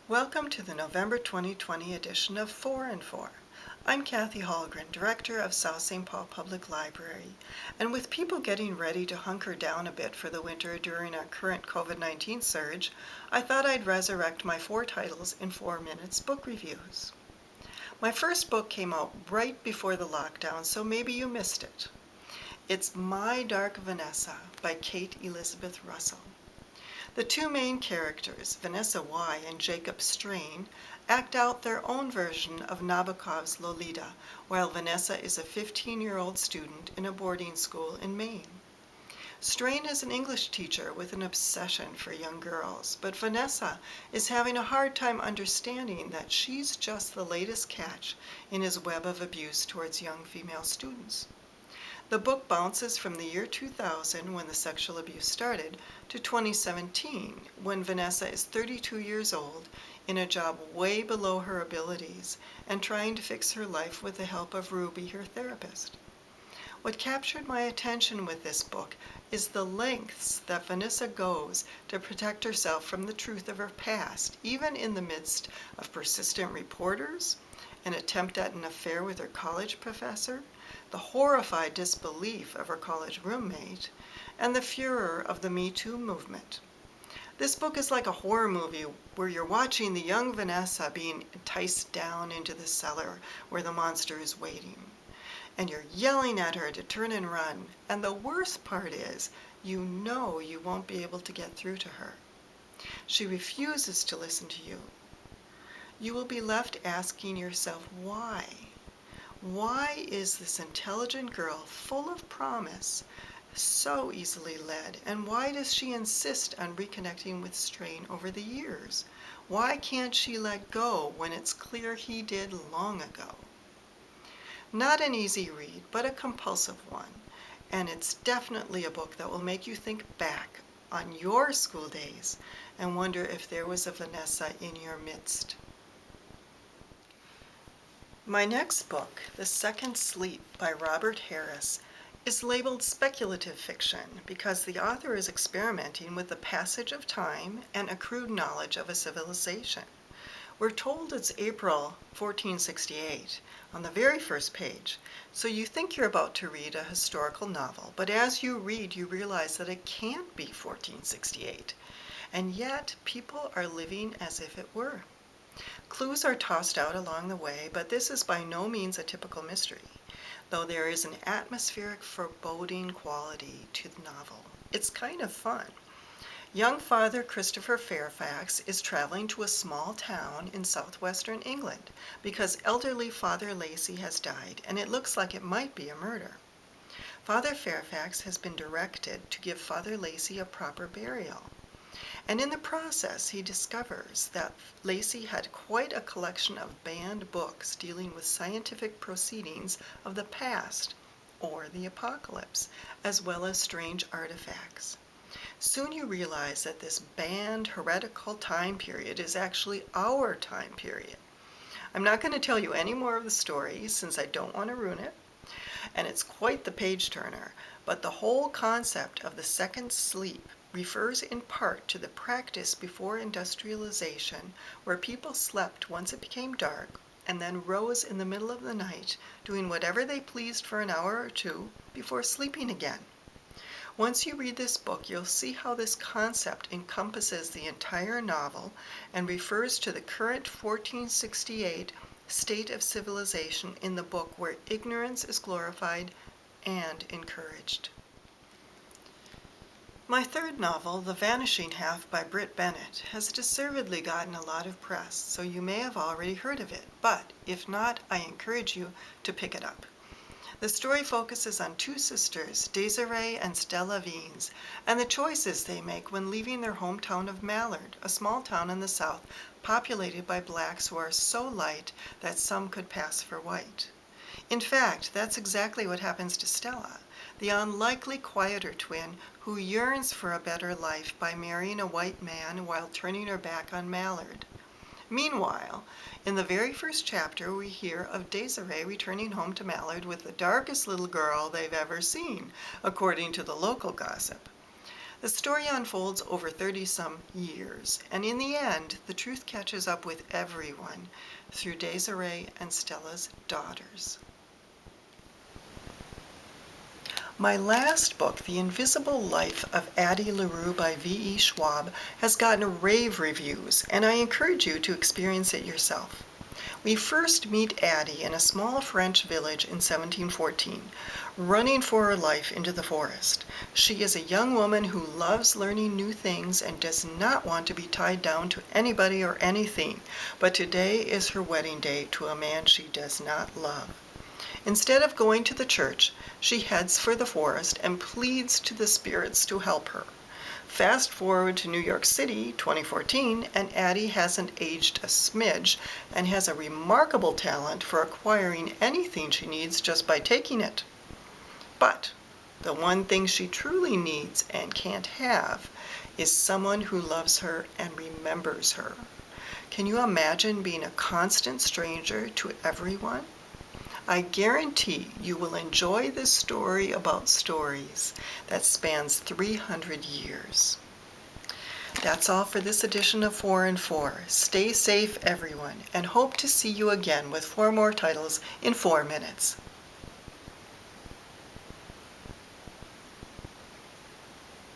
Welcome to the November 2020 edition of 4 and 4. I'm Kathy Halgren, Director of South St. Paul Public Library, and with people getting ready to hunker down a bit for the winter during our current COVID-19 surge, I thought I'd resurrect my 4 titles in 4 minutes book reviews. My first book came out right before the lockdown, so maybe you missed it. It's My Dark Vanessa by Kate Elizabeth Russell. The 2 main characters, Vanessa Y. and Jacob Strain, act out their own version of Nabokov's Lolita, while Vanessa is a 15-year-old student in a boarding school in Maine. Strain is an English teacher with an obsession for young girls, but Vanessa is having a hard time understanding that she's just the latest catch in his web of abuse towards young female students. The book bounces from the year 2000, when the sexual abuse started, to 2017, when Vanessa is 32 years old, in a job way below her abilities, and trying to fix her life with the help of Ruby, her therapist. What captured my attention with this book is the lengths that Vanessa goes to protect herself from the truth of her past, even in the midst of persistent reporters, an attempt at an affair with her college professor, the horrified disbelief of her college roommate, and the furor of the Me Too movement. This book is like a horror movie where you're watching the young Vanessa being enticed down into the cellar where the monster is waiting. And you're yelling at her to turn and run, and the worst part is, you know you won't be able to get through to her. She refuses to listen to you. You will be left asking yourself why. Why is this intelligent girl, full of promise, so easily led? And why does she insist on reconnecting with Strain over the years? Why can't she let go when it's clear he did long ago? Not an easy read, but a compulsive one. And it's definitely a book that will make you think back on your school days and wonder if there was a Vanessa in your midst. My next book, The Second Sleep by Robert Harris, is labeled speculative fiction because the author is experimenting with the passage of time and accrued knowledge of a civilization. We're told it's April 1468 on the very first page, so you think you're about to read a historical novel, but as you read you realize that it can't be 1468, and yet people are living as if it were. Clues are tossed out along the way, but this is by no means a typical mystery, though there is an atmospheric foreboding quality to the novel. It's kind of fun. Young Father Christopher Fairfax is traveling to a small town in southwestern England because elderly Father Lacey has died, and it looks like it might be a murder. Father Fairfax has been directed to give Father Lacey a proper burial. And in the process, he discovers that Lacey had quite a collection of banned books dealing with scientific proceedings of the past, or the apocalypse, as well as strange artifacts. Soon you realize that this banned heretical time period is actually our time period. I'm not going to tell you any more of the story since I don't want to ruin it, and it's quite the page turner, but the whole concept of the second sleep refers in part to the practice before industrialization where people slept once it became dark and then rose in the middle of the night doing whatever they pleased for an hour or 2 before sleeping again. Once you read this book, you'll see how this concept encompasses the entire novel and refers to the current 1468 state of civilization in the book where ignorance is glorified and encouraged. My third novel, The Vanishing Half by Brit Bennett, has deservedly gotten a lot of press, so you may have already heard of it, but if not, I encourage you to pick it up. The story focuses on 2 sisters, Desiree and Stella Veens, and the choices they make when leaving their hometown of Mallard, a small town in the south populated by blacks who are so light that some could pass for white. In fact, that's exactly what happens to Stella, the unlikely quieter twin who yearns for a better life by marrying a white man while turning her back on Mallard. Meanwhile, in the very first chapter, we hear of Desiree returning home to Mallard with the darkest little girl they've ever seen, according to the local gossip. The story unfolds over 30-some years, and in the end, the truth catches up with everyone through Desiree and Stella's daughters. My last book, The Invisible Life of Addie LaRue by V.E. Schwab, has gotten rave reviews, and I encourage you to experience it yourself. We first meet Addie in a small French village in 1714, running for her life into the forest. She is a young woman who loves learning new things and does not want to be tied down to anybody or anything, but today is her wedding day to a man she does not love. Instead of going to the church, she heads for the forest and pleads to the spirits to help her. Fast forward to New York City, 2014, and Addie hasn't aged a smidge and has a remarkable talent for acquiring anything she needs just by taking it. But the one thing she truly needs and can't have is someone who loves her and remembers her. Can you imagine being a constant stranger to everyone? I guarantee you will enjoy this story about stories that spans 300 years. That's all for this edition of 4 and 4. Stay safe, everyone, and hope to see you again with 4 more titles in 4 minutes.